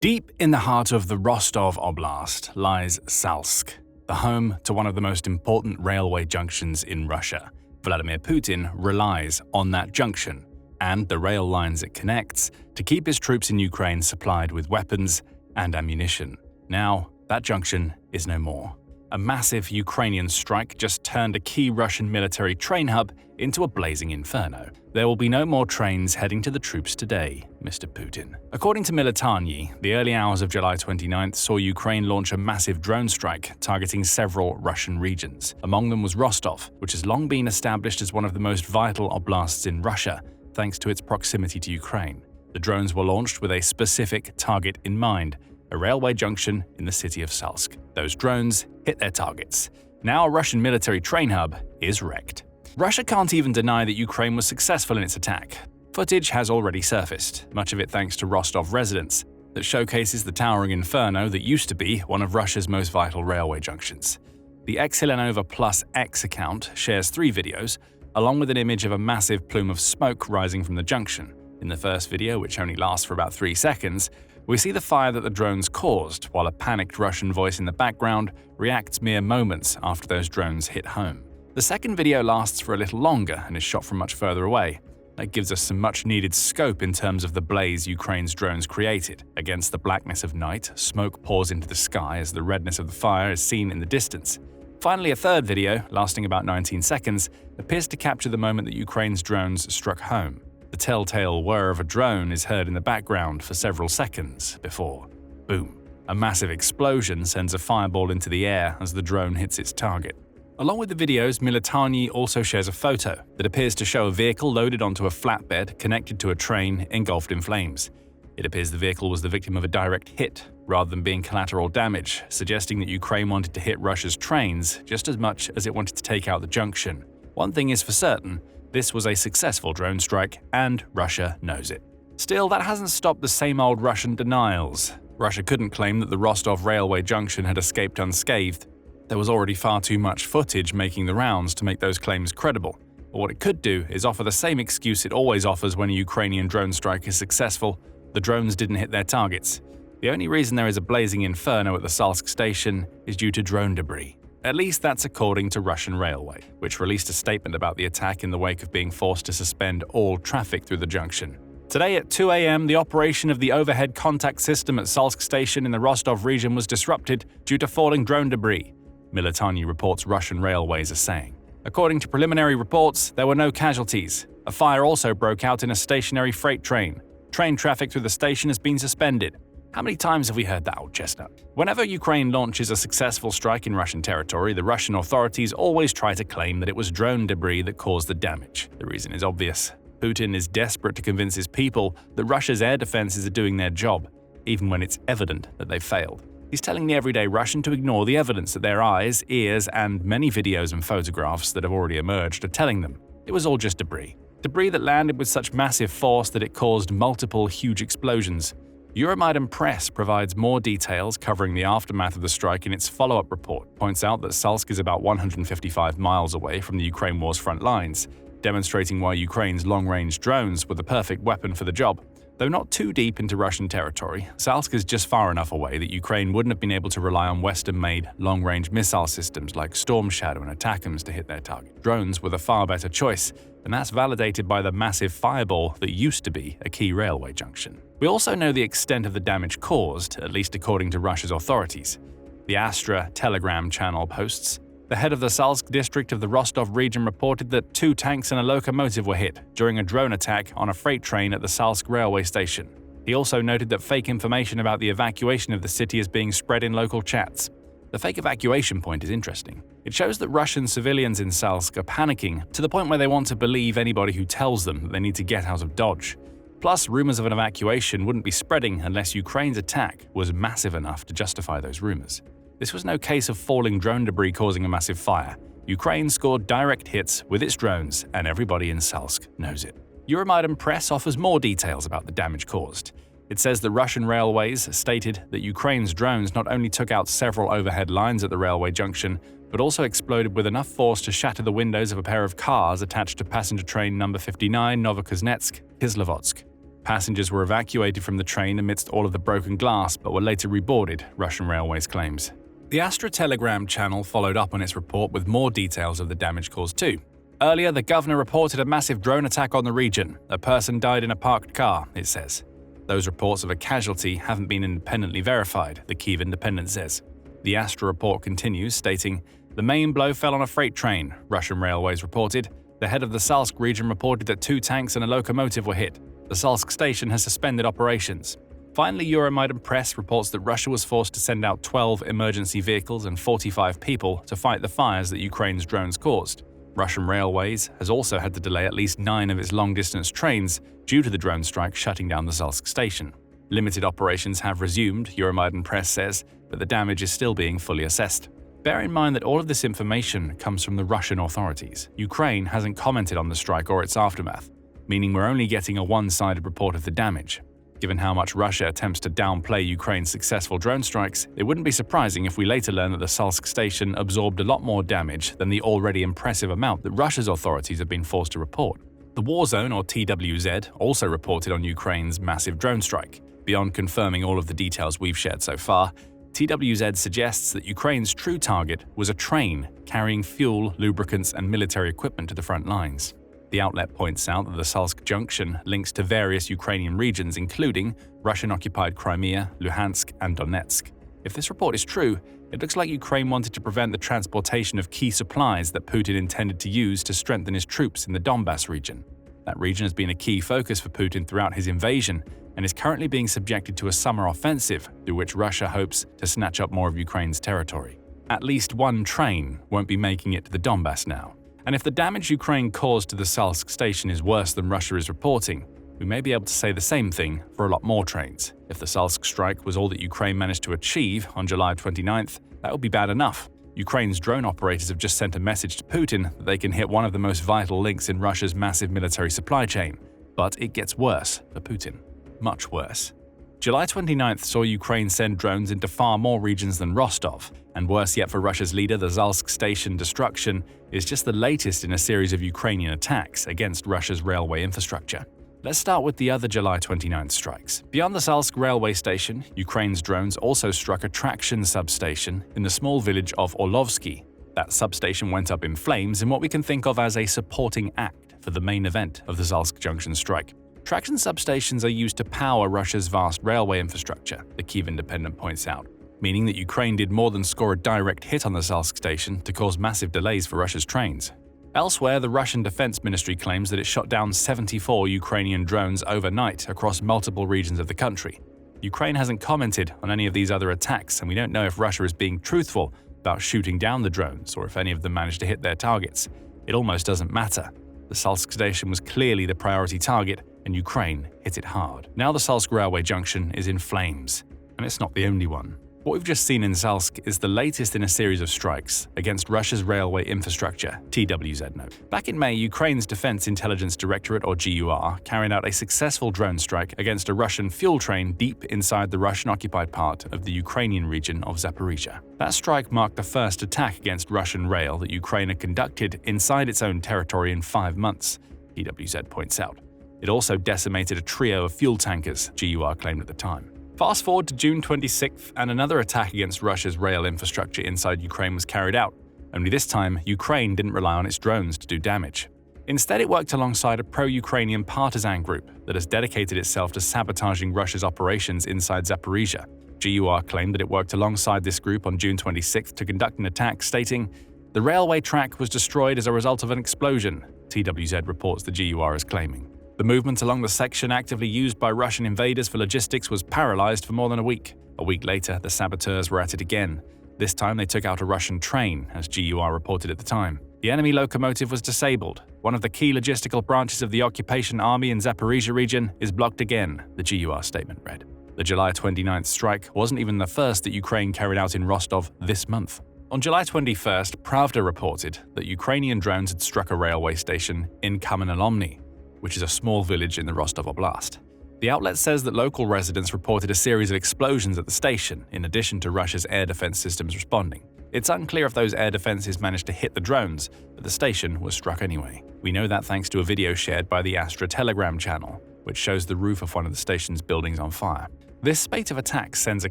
Deep in the heart of the Rostov Oblast lies Salsk, the home to one of the most important railway junctions in Russia. Vladimir Putin relies on that junction and the rail lines it connects to keep his troops in Ukraine supplied with weapons and ammunition. Now, that junction is no more. A massive Ukrainian strike just turned a key Russian military train hub into a blazing inferno. There will be no more trains heading to the troops today, Mr. Putin. According to Military, the early hours of July 29th saw Ukraine launch a massive drone strike targeting several Russian regions. Among them was Rostov, which has long been established as one of the most vital oblasts in Russia, thanks to its proximity to Ukraine. The drones were launched with a specific target in mind: a railway junction in the city of Salsk. Those drones hit their targets. Now a Russian military train hub is wrecked. Russia can't even deny that Ukraine was successful in its attack. Footage has already surfaced, much of it thanks to Rostov residents, that showcases the towering inferno that used to be one of Russia's most vital railway junctions. The Xhelenova Plus X account shares 3 videos, along with an image of a massive plume of smoke rising from the junction. In the first video, which only lasts for about 3 seconds, we see the fire that the drones caused, while a panicked Russian voice in the background reacts mere moments after those drones hit home. The second video lasts for a little longer and is shot from much further away. That gives us some much-needed scope in terms of the blaze Ukraine's drones created. Against the blackness of night, smoke pours into the sky as the redness of the fire is seen in the distance. Finally, a third video, lasting about 19 seconds, appears to capture the moment that Ukraine's drones struck home. The telltale whir of a drone is heard in the background for several seconds before, boom, a massive explosion sends a fireball into the air as the drone hits its target. Along with the videos, Military also shares a photo that appears to show a vehicle loaded onto a flatbed connected to a train engulfed in flames. It appears the vehicle was the victim of a direct hit, rather than being collateral damage, suggesting that Ukraine wanted to hit Russia's trains just as much as it wanted to take out the junction. One thing is for certain, this was a successful drone strike, and Russia knows it. Still, that hasn't stopped the same old Russian denials. Russia couldn't claim that the Rostov railway junction had escaped unscathed. There was already far too much footage making the rounds to make those claims credible. But what it could do is offer the same excuse it always offers when a Ukrainian drone strike is successful: the drones didn't hit their targets. The only reason there is a blazing inferno at the Salsk station is due to drone debris. At least that's according to Russian Railway, which released a statement about the attack in the wake of being forced to suspend all traffic through the junction. Today at 2 a.m., the operation of the overhead contact system at Salsk station in the Rostov region was disrupted due to falling drone debris, Military reports Russian Railways are saying. According to preliminary reports, there were no casualties. A fire also broke out in a stationary freight train. Train traffic through the station has been suspended. How many times have we heard that old chestnut? Whenever Ukraine launches a successful strike in Russian territory, the Russian authorities always try to claim that it was drone debris that caused the damage. The reason is obvious. Putin is desperate to convince his people that Russia's air defenses are doing their job, even when it's evident that they've failed. He's telling the everyday Russian to ignore the evidence that their eyes, ears, and many videos and photographs that have already emerged are telling them. It was all just debris. Debris that landed with such massive force that it caused multiple huge explosions. Euromaidan Press provides more details covering the aftermath of the strike in its follow-up report, points out that Salsk is about 155 miles away from the Ukraine war's front lines, demonstrating why Ukraine's long-range drones were the perfect weapon for the job. Though not too deep into Russian territory, Salsk is just far enough away that Ukraine wouldn't have been able to rely on Western-made long-range missile systems like Storm Shadow and ATACMS to hit their target. Drones were the far better choice, and that's validated by the massive fireball that used to be a key railway junction. We also know the extent of the damage caused, at least according to Russia's authorities. The Astra Telegram channel posts, the head of the Salsk district of the Rostov region reported that 2 tanks and a locomotive were hit during a drone attack on a freight train at the Salsk railway station. He also noted that fake information about the evacuation of the city is being spread in local chats. The fake evacuation point is interesting. It shows that Russian civilians in Salsk are panicking to the point where they want to believe anybody who tells them that they need to get out of Dodge. Plus, rumors of an evacuation wouldn't be spreading unless Ukraine's attack was massive enough to justify those rumors. This was no case of falling drone debris causing a massive fire. Ukraine scored direct hits with its drones, and everybody in Salsk knows it. Euromaidan Press offers more details about the damage caused. It says that Russian Railways stated that Ukraine's drones not only took out several overhead lines at the railway junction, but also exploded with enough force to shatter the windows of a pair of cars attached to passenger train number 59 Novokuznetsk-Kislovodsk. Passengers were evacuated from the train amidst all of the broken glass but were later reboarded, Russian Railways claims. The Astra Telegram channel followed up on its report with more details of the damage caused too. Earlier, the governor reported a massive drone attack on the region. A person died in a parked car, it says. Those reports of a casualty haven't been independently verified, the Kyiv Independent says. The Astra report continues, stating, "The main blow fell on a freight train," Russian Railways reported. The head of the Salsk region reported that 2 tanks and a locomotive were hit. The Salsk station has suspended operations. Finally, Euromaidan Press reports that Russia was forced to send out 12 emergency vehicles and 45 people to fight the fires that Ukraine's drones caused. Russian Railways has also had to delay at least 9 of its long-distance trains due to the drone strike shutting down the Salsk station. Limited operations have resumed, Euromaidan Press says, but the damage is still being fully assessed. Bear in mind that all of this information comes from the Russian authorities. Ukraine hasn't commented on the strike or its aftermath, meaning we're only getting a one-sided report of the damage. Given how much Russia attempts to downplay Ukraine's successful drone strikes, it wouldn't be surprising if we later learn that the Salsk station absorbed a lot more damage than the already impressive amount that Russia's authorities have been forced to report. The War Zone, or TWZ, also reported on Ukraine's massive drone strike. Beyond confirming all of the details we've shared so far, TWZ suggests that Ukraine's true target was a train carrying fuel, lubricants, and military equipment to the front lines. The outlet points out that the Salsk junction links to various Ukrainian regions including Russian-occupied Crimea, Luhansk, and Donetsk. If this report is true, it looks like Ukraine wanted to prevent the transportation of key supplies that Putin intended to use to strengthen his troops in the Donbas region. That region has been a key focus for Putin throughout his invasion and is currently being subjected to a summer offensive through which Russia hopes to snatch up more of Ukraine's territory. At least 1 train won't be making it to the Donbas now. And if the damage Ukraine caused to the Salsk station is worse than Russia is reporting, we may be able to say the same thing for a lot more trains. If the Salsk strike was all that Ukraine managed to achieve on July 29th, that would be bad enough. Ukraine's drone operators have just sent a message to Putin that they can hit one of the most vital links in Russia's massive military supply chain. But it gets worse for Putin. Much worse. July 29th saw Ukraine send drones into far more regions than Rostov, and worse yet for Russia's leader, the Salsk station destruction is just the latest in a series of Ukrainian attacks against Russia's railway infrastructure. Let's start with the other July 29th strikes. Beyond the Salsk railway station, Ukraine's drones also struck a traction substation in the small village of Orlovsky. That substation went up in flames in what we can think of as a supporting act for the main event of the Salsk junction strike. Traction substations are used to power Russia's vast railway infrastructure, the Kyiv Independent points out, meaning that Ukraine did more than score a direct hit on the Salsk station to cause massive delays for Russia's trains. Elsewhere, the Russian Defense Ministry claims that it shot down 74 Ukrainian drones overnight across multiple regions of the country. Ukraine hasn't commented on any of these other attacks, and we don't know if Russia is being truthful about shooting down the drones or if any of them managed to hit their targets. It almost doesn't matter. The Salsk station was clearly the priority target, and Ukraine hit it hard. Now the Salsk railway junction is in flames, and it's not the only one. What we've just seen in Salsk is the latest in a series of strikes against Russia's railway infrastructure, TWZ note. Back in May, Ukraine's Defense Intelligence Directorate, or GUR, carried out a successful drone strike against a Russian fuel train deep inside the Russian-occupied part of the Ukrainian region of Zaporizhia. That strike marked the first attack against Russian rail that Ukraine had conducted inside its own territory in 5 months, TWZ points out. It also decimated a trio of fuel tankers, GUR claimed at the time. Fast forward to June 26th, and another attack against Russia's rail infrastructure inside Ukraine was carried out. Only this time, Ukraine didn't rely on its drones to do damage. Instead, it worked alongside a pro-Ukrainian partisan group that has dedicated itself to sabotaging Russia's operations inside Zaporizhia. GUR claimed that it worked alongside this group on June 26th to conduct an attack, stating, "The railway track was destroyed as a result of an explosion," TWZ reports the GUR is claiming. The movement along the section actively used by Russian invaders for logistics was paralyzed for more than a week. A week later, the saboteurs were at it again. This time they took out a Russian train, as GUR reported at the time. The enemy locomotive was disabled. One of the key logistical branches of the occupation army in Zaporizhia region is blocked again, the GUR statement read. The July 29th strike wasn't even the first that Ukraine carried out in Rostov this month. On July 21st, Pravda reported that Ukrainian drones had struck a railway station in Kamenolomny, which is a small village in the Rostov Oblast. The outlet says that local residents reported a series of explosions at the station, in addition to Russia's air defense systems responding. It's unclear if those air defenses managed to hit the drones, but the station was struck anyway. We know that thanks to a video shared by the Astra Telegram channel. which shows the roof of one of the station's buildings on fire. This spate of attacks sends a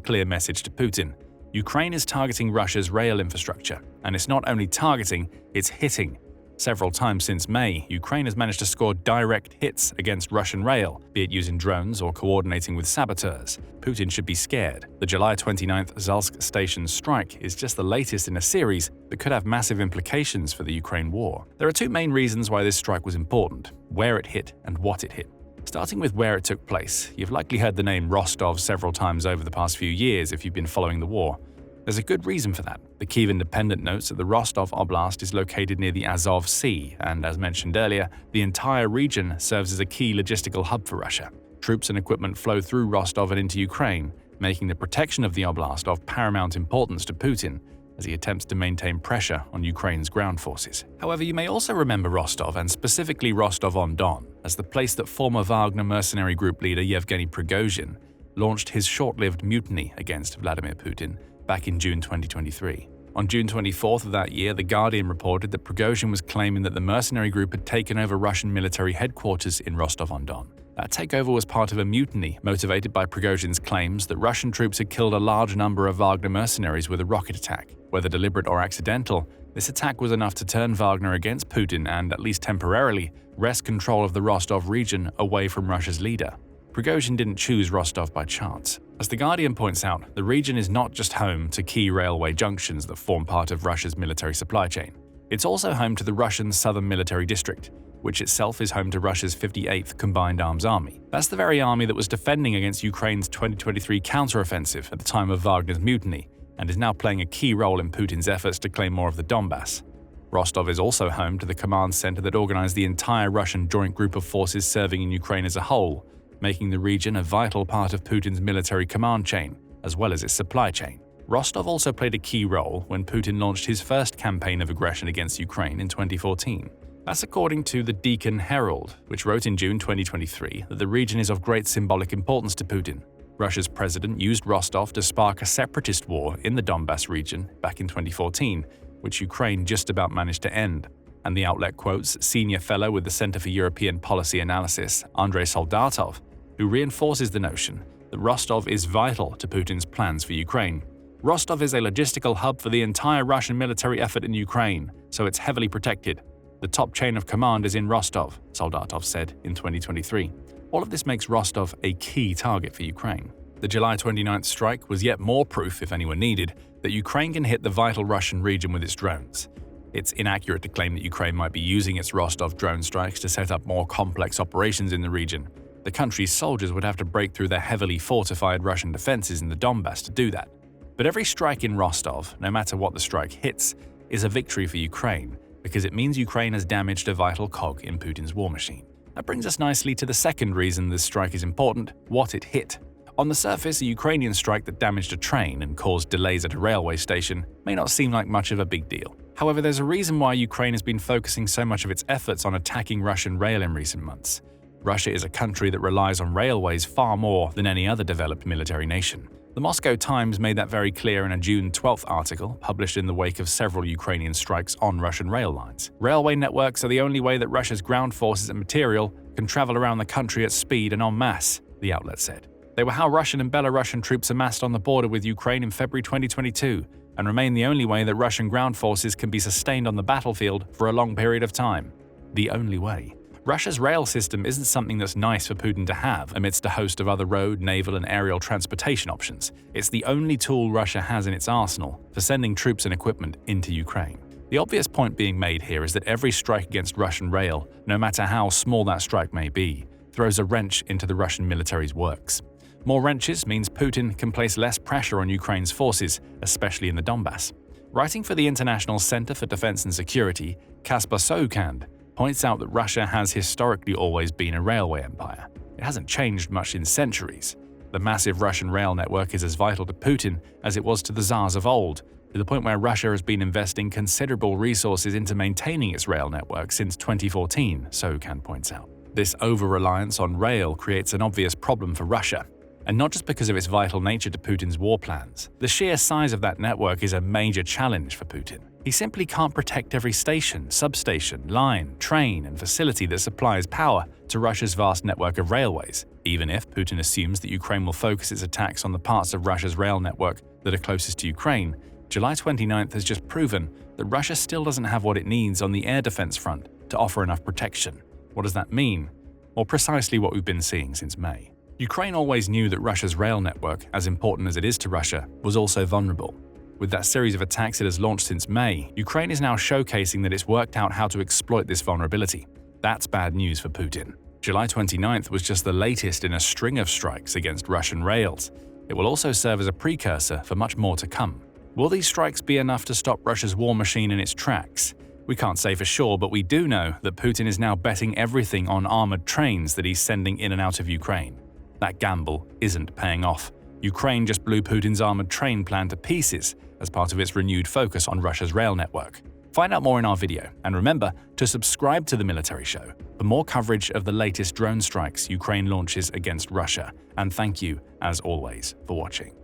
clear message to Putin. Ukraine is targeting Russia's rail infrastructure, and it's not only targeting, it's hitting. Several times since May, Ukraine has managed to score direct hits against Russian rail, be it using drones or coordinating with saboteurs. Putin should be scared. The July 29th Salsk station strike is just the latest in a series that could have massive implications for the Ukraine war. There are two main reasons why this strike was important: where it hit and what it hit. Starting with where it took place, you've likely heard the name Rostov several times over the past few years if you've been following the war. There's a good reason for that. The Kyiv Independent notes that the Rostov Oblast is located near the Azov Sea, and as mentioned earlier, the entire region serves as a key logistical hub for Russia. Troops and equipment flow through Rostov and into Ukraine, making the protection of the oblast of paramount importance to Putin as he attempts to maintain pressure on Ukraine's ground forces. However, you may also remember Rostov, and specifically Rostov-on-Don, as the place that former Wagner mercenary group leader Yevgeny Prigozhin launched his short-lived mutiny against Vladimir Putin back in June 2023. On June 24th of that year, The Guardian reported that Prigozhin was claiming that the mercenary group had taken over Russian military headquarters in Rostov-on-Don. That takeover was part of a mutiny motivated by Prigozhin's claims that Russian troops had killed a large number of Wagner mercenaries with a rocket attack. Whether deliberate or accidental, this attack was enough to turn Wagner against Putin and, at least temporarily, wrest control of the Rostov region away from Russia's leader. Prigozhin didn't choose Rostov by chance. As The Guardian points out, the region is not just home to key railway junctions that form part of Russia's military supply chain. It's also home to the Russian Southern Military District, which itself is home to Russia's 58th Combined Arms Army. That's the very army that was defending against Ukraine's 2023 counteroffensive at the time of Wagner's mutiny, and is now playing a key role in Putin's efforts to claim more of the Donbass. Rostov is also home to the command center that organized the entire Russian joint group of forces serving in Ukraine as a whole, making the region a vital part of Putin's military command chain, as well as its supply chain. Rostov also played a key role when Putin launched his first campaign of aggression against Ukraine in 2014. That's according to the Deccan Herald, which wrote in June 2023 that the region is of great symbolic importance to Putin. Russia's president used Rostov to spark a separatist war in the Donbass region back in 2014, which Ukraine just about managed to end. And the outlet quotes senior fellow with the Center for European Policy Analysis, Andrei Soldatov, who reinforces the notion that Rostov is vital to Putin's plans for Ukraine. Rostov is a logistical hub for the entire Russian military effort in Ukraine, so it's heavily protected. The top chain of command is in Rostov, Soldatov said in 2023. All of this makes Rostov a key target for Ukraine. The July 29th strike was yet more proof, if anyone needed, that Ukraine can hit the vital Russian region with its drones. It's inaccurate to claim that Ukraine might be using its Rostov drone strikes to set up more complex operations in the region. The country's soldiers would have to break through the heavily fortified Russian defenses in the Donbass to do that. But every strike in Rostov, no matter what the strike hits, is a victory for Ukraine, because it means Ukraine has damaged a vital cog in Putin's war machine. That brings us nicely to the second reason this strike is important: what it hit. On the surface, a Ukrainian strike that damaged a train and caused delays at a railway station may not seem like much of a big deal. However, there's a reason why Ukraine has been focusing so much of its efforts on attacking Russian rail in recent months. Russia is a country that relies on railways far more than any other developed military nation. The Moscow Times made that very clear in a June 12th article published in the wake of several Ukrainian strikes on Russian rail lines. Railway networks are the only way that Russia's ground forces and material can travel around the country at speed and en masse, the outlet said. They were how Russian and Belarusian troops amassed on the border with Ukraine in February 2022, and remain the only way that Russian ground forces can be sustained on the battlefield for a long period of time. The only way. Russia's rail system isn't something that's nice for Putin to have amidst a host of other road, naval, and aerial transportation options. It's the only tool Russia has in its arsenal for sending troops and equipment into Ukraine. The obvious point being made here is that every strike against Russian rail, no matter how small that strike may be, throws a wrench into the Russian military's works. More wrenches means Putin can place less pressure on Ukraine's forces, especially in the Donbass. Writing for the International Center for Defense and Security, Kaspar Sokand points out that Russia has historically always been a railway empire. It hasn't changed much in centuries. The massive Russian rail network is as vital to Putin as it was to the Tsars of old, to the point where Russia has been investing considerable resources into maintaining its rail network since 2014, Sokand points out. This over-reliance on rail creates an obvious problem for Russia, and not just because of its vital nature to Putin's war plans. The sheer size of that network is a major challenge for Putin. He simply can't protect every station, substation, line, train, and facility that supplies power to Russia's vast network of railways. Even if Putin assumes that Ukraine will focus its attacks on the parts of Russia's rail network that are closest to Ukraine, July 29th has just proven that Russia still doesn't have what it needs on the air defense front to offer enough protection. What does that mean? Well, precisely what we've been seeing since May. Ukraine always knew that Russia's rail network, as important as it is to Russia, was also vulnerable. With that series of attacks it has launched since May, Ukraine is now showcasing that it's worked out how to exploit this vulnerability. That's bad news for Putin. July 29th was just the latest in a string of strikes against Russian rails. It will also serve as a precursor for much more to come. Will these strikes be enough to stop Russia's war machine in its tracks? We can't say for sure, but we do know that Putin is now betting everything on armored trains that he's sending in and out of Ukraine. That gamble isn't paying off. Ukraine just blew Putin's armored train plan to pieces as part of its renewed focus on Russia's rail network. Find out more in our video, and remember to subscribe to The Military Show for more coverage of the latest drone strikes Ukraine launches against Russia. And thank you, as always, for watching.